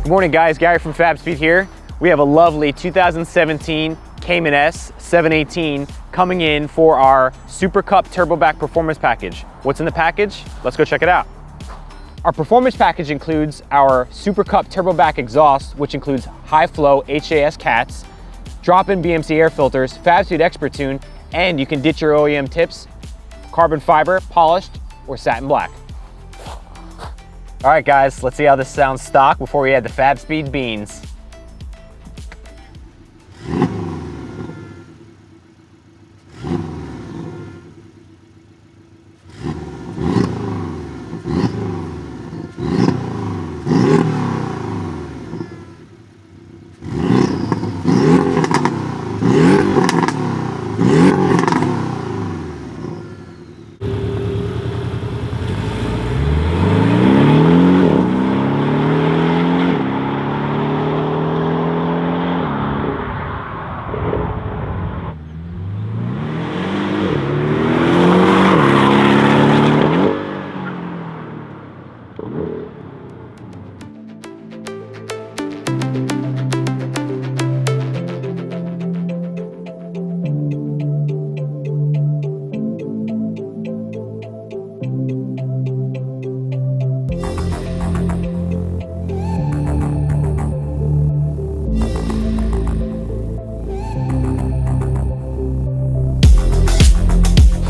Good morning guys, Gary from Fabspeed here. We have a lovely 2017 Cayman S 718 coming in for our Supercup Turboback Performance Package. What's in the package? Let's go check it out. Our performance package includes our Supercup Turboback Exhaust, which includes high-flow HAS cats, drop-in BMC air filters, Fabspeed Xpertune, and you can ditch your OEM tips, carbon fiber, polished, or satin black. All right guys, let's see how this sounds stock before we add the Fabspeed beans.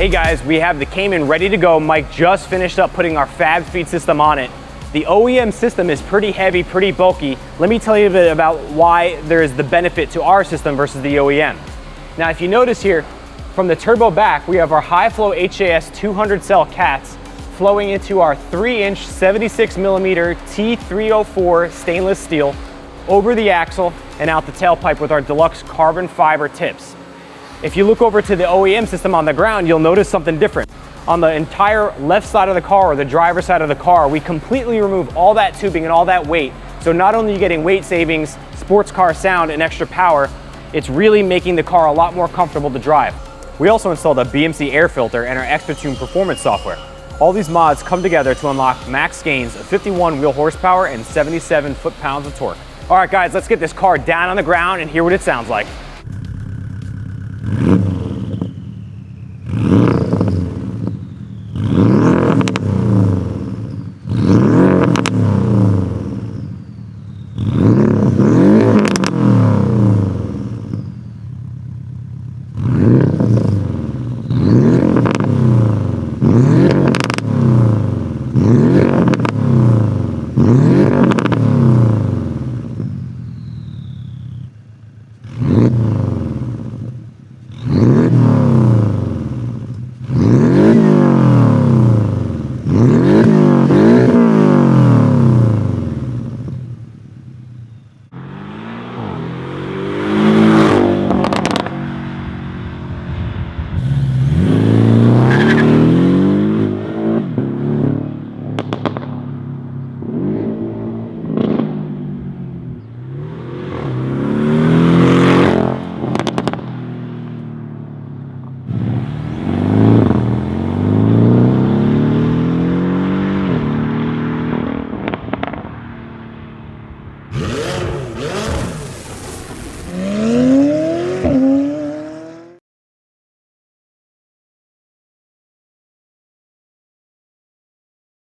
Hey guys, we have the Cayman ready to go. Mike just finished up putting our Fabspeed system on it. The OEM system is pretty heavy, pretty bulky. Let me tell you a bit about why there is the benefit to our system versus the OEM. Now, if you notice here, from the turbo back, we have our high-flow HAS 200 cell cats flowing into our 3-inch 76mm T304 stainless steel over the axle and out the tailpipe with our deluxe carbon fiber tips. If you look over to the OEM system on the ground, you'll notice something different. On the entire left side of the car, or the driver's side of the car, we completely remove all that tubing and all that weight. So not only are you getting weight savings, sports car sound, and extra power, it's really making the car a lot more comfortable to drive. We also installed a BMC air filter and our Xpertune performance software. All these mods come together to unlock max gains of 51 wheel horsepower and 77 foot-pounds of torque. All right guys, let's get this car down on the ground and hear what it sounds like.